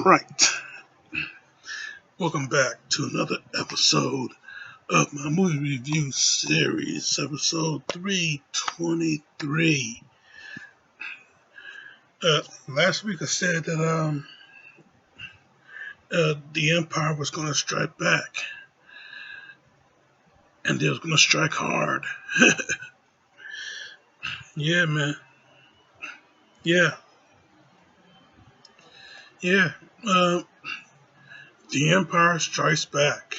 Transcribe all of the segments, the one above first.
Right. Welcome back to another episode of my movie review series, episode 323. Last week I said that the Empire was going to strike back, and they was going to strike hard. Yeah, man. Yeah, yeah. Uh, the Empire Strikes Back,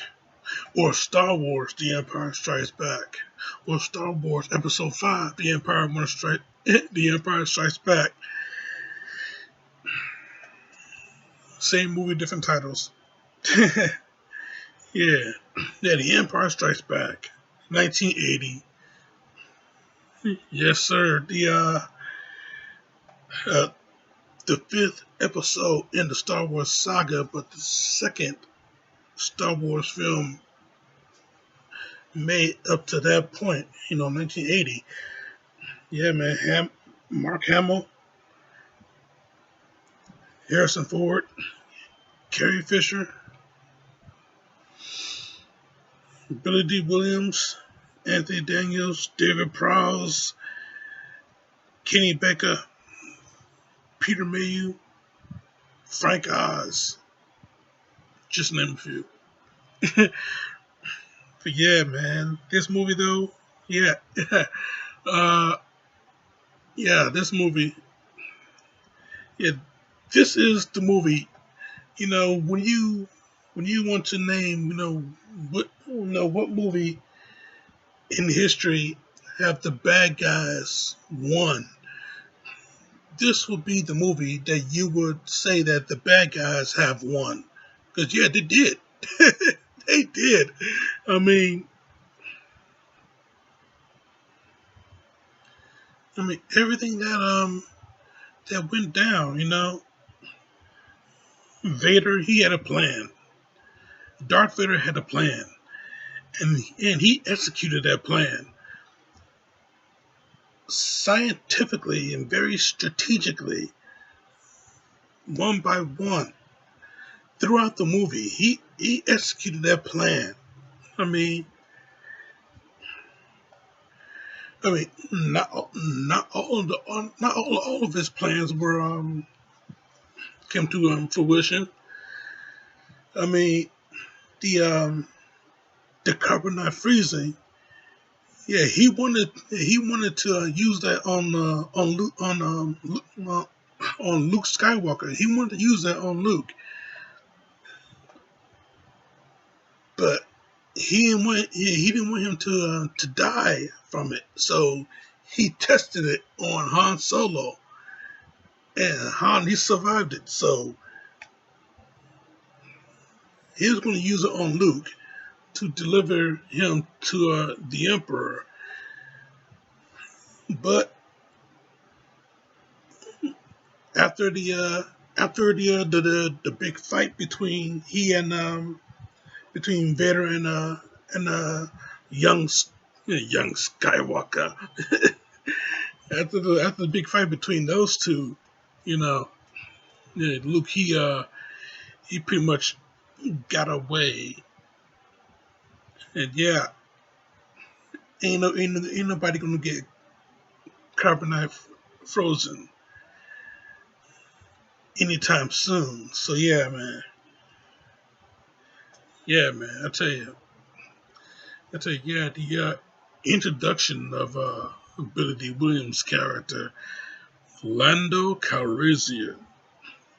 or Star Wars: The Empire Strikes Back, or Star Wars Episode 5: The Empire Wanna Strike. The Empire Strikes Back. Same movie, different titles. Yeah, yeah. The Empire Strikes Back, 1980. Yes, sir. Uh, the fifth episode in the Star Wars saga, but the second Star Wars film made up to that point. 1980. Yeah, man. Mark Hamill, Harrison Ford, Carrie Fisher, Billy D. Williams, Anthony Daniels, David Prowse, Kenny Baker, Peter Mayhew, Frank Oz, just to name a few. But yeah, man, this movie though, yeah, uh, yeah, this movie, yeah, this is the movie. When you want to name, what movie in history have the bad guys won? This would be the movie that you would say that the bad guys have won, because yeah, they did. They did. I mean, everything that went down. Vader, he had a plan. Darth Vader had a plan, and he executed that plan scientifically and very strategically, one by one. Throughout the movie, he executed that plan. I mean, not all of his plans were came to fruition. I mean, the carbonite freezing. Yeah, he wanted to use that on Luke Skywalker. He wanted to use that on Luke, but he didn't want him to die from it. So he tested it on Han Solo, and he survived it. So he was going to use it on Luke to deliver him to the Emperor. But after the big fight between between Vader and young Skywalker, after the big fight between those two, you know, Luke he pretty much got away, and yeah, ain't nobody gonna get carbonite frozen anytime soon. So yeah, man, I tell you, yeah, the introduction of Billy D. Williams' character, Lando Calrissian.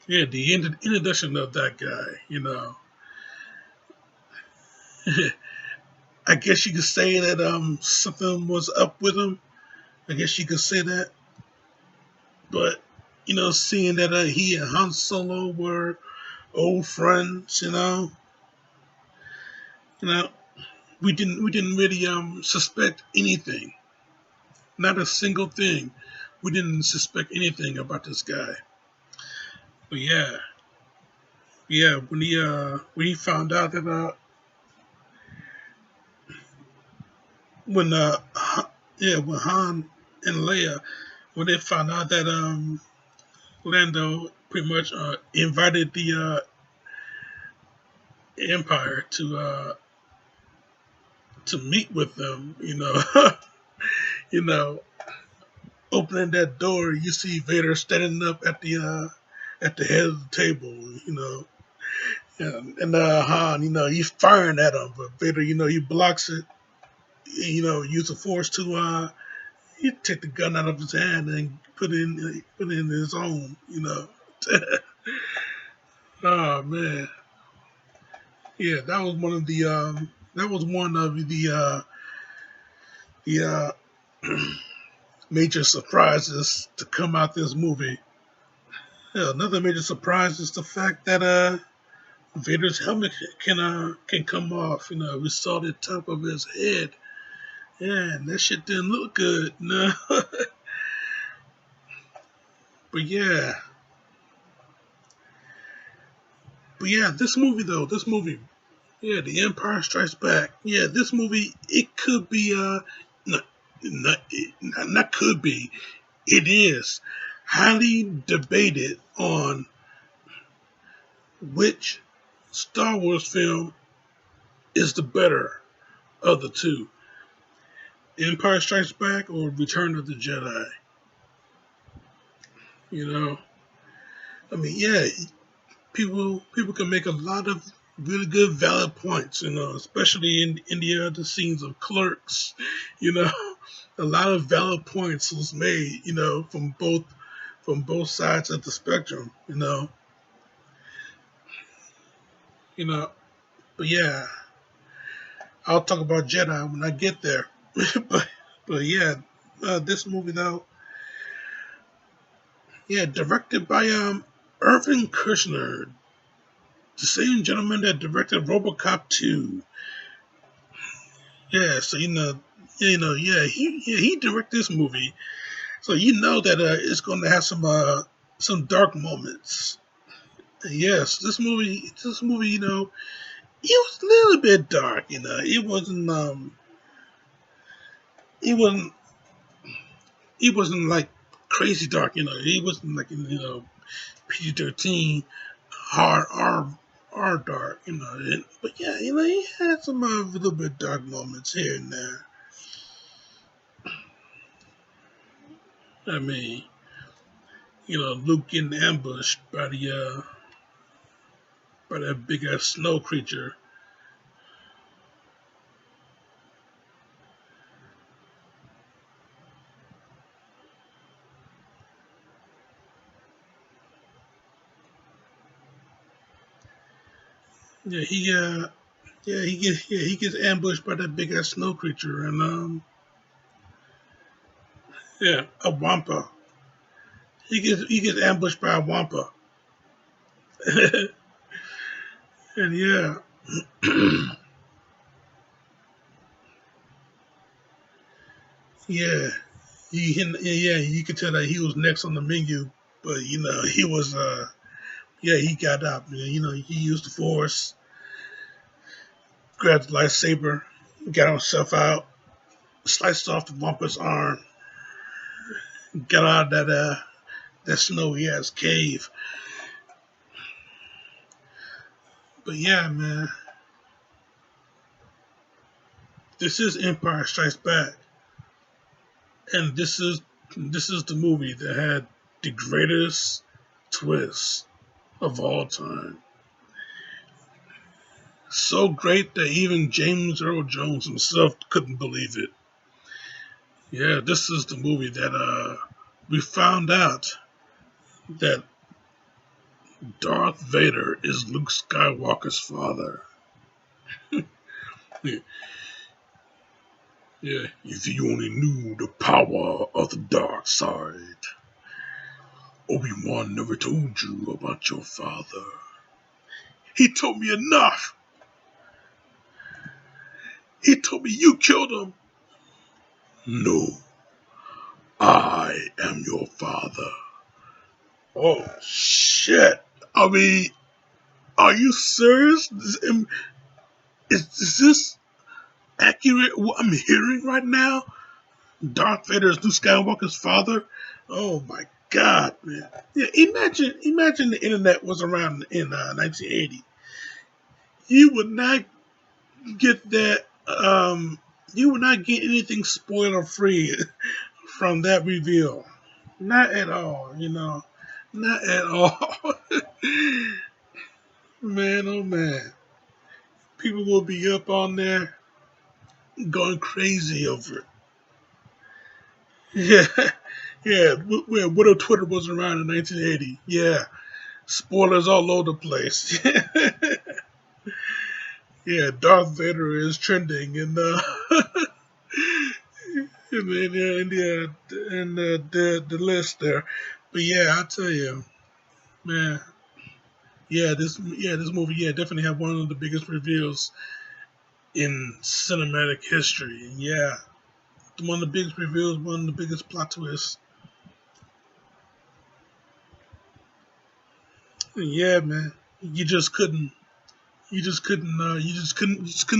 Yeah, the introduction of that guy. I guess you could say that something was up with him. I guess you could say that, but seeing that he and Han Solo were old friends, you know, we didn't really suspect anything, not a single thing. We didn't suspect anything about this guy. But yeah, when he found out that when when Han and Leia, when they found out that Lando pretty much invited the Empire to meet with them. You know, opening that door, you see Vader standing up at the head of the table. And Han, he's firing at him, but Vader, he blocks it. Use the Force to he take the gun out of his hand and put it in his own. Oh man, yeah, that was one of the major surprises to come out this movie. Yeah, another major surprise is the fact that Vader's helmet can come off. We saw the top of his head. Yeah, and that shit didn't look good. No. but yeah, this movie, yeah, The Empire Strikes Back. Yeah, this movie, it could be not not could be. It is highly debated on which Star Wars film is the better of the two, Empire Strikes Back or Return of the Jedi. You know, I mean, yeah, people can make a lot of really good valid points. Especially in the scenes of Clerks. You know, a lot of valid points was made. From both sides of the spectrum. You know, but yeah, I'll talk about Jedi when I get there. but yeah, this movie though, yeah, directed by Irvin Kershner, the same gentleman that directed RoboCop 2. Yeah, so yeah, he directed this movie, so that it's going to have some dark moments. Yes, this movie, it was a little bit dark. It wasn't it wasn't like crazy dark. It wasn't like PG-13 hard R dark. But yeah, he had some little bit dark moments here and there. I mean, Luke getting ambushed by that big ass snow creature. Yeah, he gets ambushed by that big ass snow creature, and yeah, a wampa. He gets ambushed by a wampa, and yeah, yeah, yeah, you could tell that he was next on the menu, but he was yeah, he got up. He used the force, grabbed the lightsaber, got himself out, sliced off the wampa's arm, got out of that snowy ass cave. But yeah, man, this is Empire Strikes Back, and this is the movie that had the greatest twist of all time. So great that even James Earl Jones himself couldn't believe it. Yeah, this is the movie that we found out that Darth Vader is Luke Skywalker's father. Yeah, yeah, if you only knew the power of the dark side. Obi-Wan never told you about your father. He told me enough. He told me you killed him. No, I am your father. Oh, shit. I mean, are you serious? Is this accurate what I'm hearing right now? Darth Vader is Luke Skywalker's father? Oh my God, man. Yeah, imagine the internet was around in 1980. You would not get that. You would not get anything spoiler free from that reveal. Not at all. Not at all. Man, oh man, people will be up on there going crazy over it. Yeah, yeah. What if Twitter was around in 1980? Yeah, spoilers all over the place. Yeah, Darth Vader is trending in the list there. But yeah, I tell you, man, this movie definitely had one of the biggest reveals in cinematic history. Yeah, one of the biggest reveals, one of the biggest plot twists. Yeah, man, you just couldn't, you just couldn't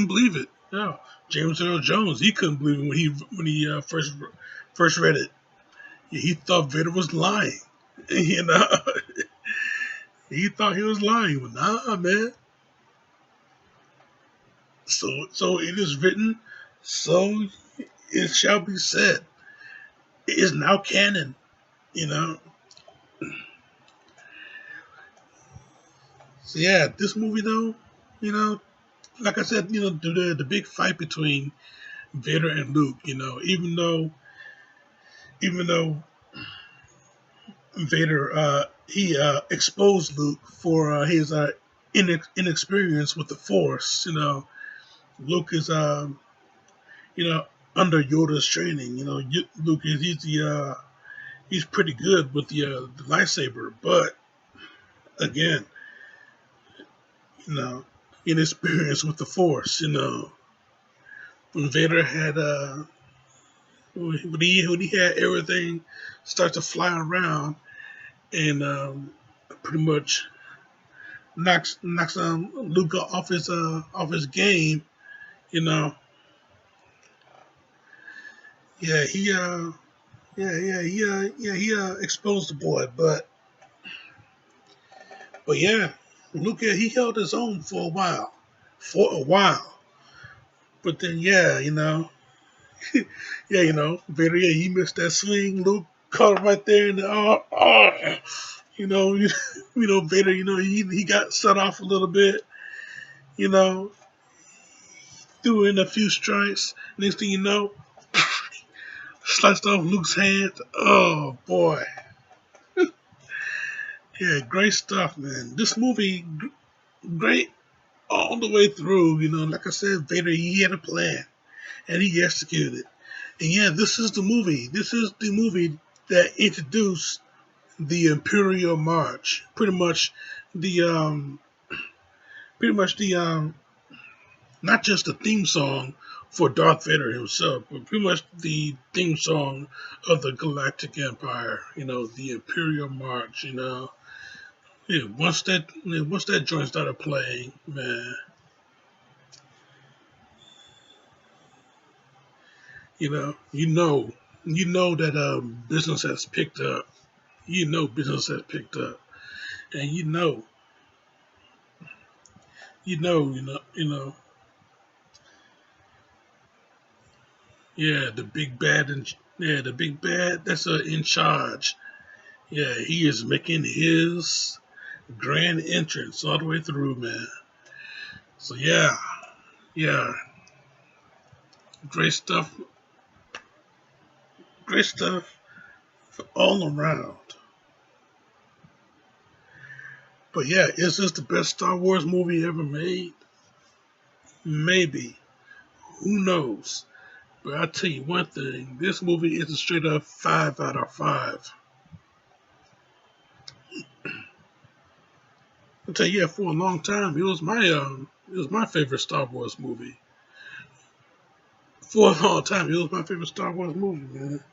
believe it. No, James Earl Jones, he couldn't believe it when he first read it. He thought Vader was lying. You know, he thought he was lying, but nah, man. So it is written, so it shall be said. It is now canon. You know. So yeah, this movie though, you know, like I said, the big fight between Vader and Luke. Even though Vader he exposed Luke for his inexperience with the Force. Luke is you know under Yoda's training. Luke is he's pretty good with the lightsaber, but again, you know, inexperience with the Force. When Vader had when he had everything start to fly around and pretty much knocks Luke off his game. You know, yeah, he exposed the boy, but yeah, Luke he held his own for a while, but then Vader he missed that swing. Luke caught him right there in the you know, you, Vader, he got set off a little bit, you know, threw in a few strikes. Next thing you know, sliced off Luke's hand. Oh boy, yeah, great stuff, man. This movie, great all the way through. Like I said, Vader he had a plan and he executed. And yeah, this is the movie. This is the movie that introduced the Imperial March. The um, pretty much the not just the theme song for Darth Vader himself, but pretty much the theme song of the Galactic Empire. The Imperial March. Yeah, once that joint started playing, man, you know, you know, that business has picked up. Business has picked up, and yeah, the big bad that's in charge. Yeah, he is making his grand entrance all the way through, man. So yeah, great stuff, great stuff all around. But yeah, is this the best Star Wars movie ever made? Maybe. Who knows? But I'll tell you one thing, this movie is a straight up 5 out of 5. I'll tell you, yeah, for a long time, it was my favorite Star Wars movie. For a long time, it was my favorite Star Wars movie, man.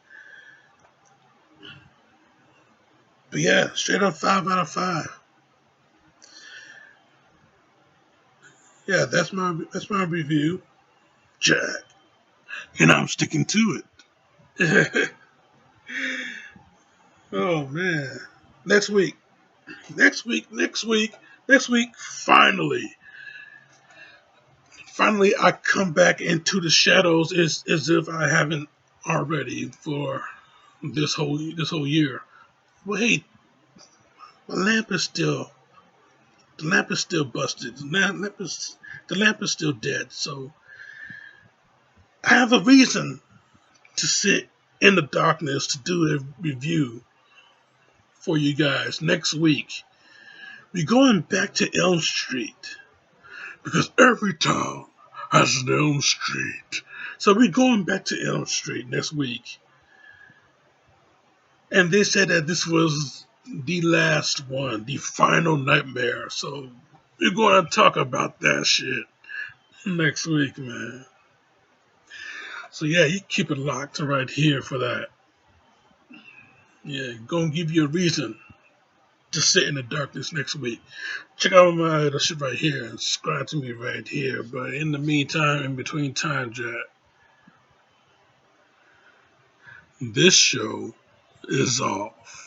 But yeah, straight up 5 out of 5. Yeah, that's my review, Jack. And I'm sticking to it. Oh man. Next week. Next week, finally I come back into the shadows as if I haven't already for this whole year. Well, hey, the lamp is still the lamp is still busted. The lamp is still dead. So I have a reason to sit in the darkness to do a review for you guys next week. We're going back to Elm Street because every town has an Elm Street. So we're going back to Elm Street next week. And they said that this was the last one, the final nightmare. So we're going to talk about that shit next week, man. So yeah, you keep it locked right here for that. Yeah, gonna give you a reason to sit in the darkness next week. Check out my the shit right here and subscribe to me right here. But in the meantime, in between time, Jack, this show is off.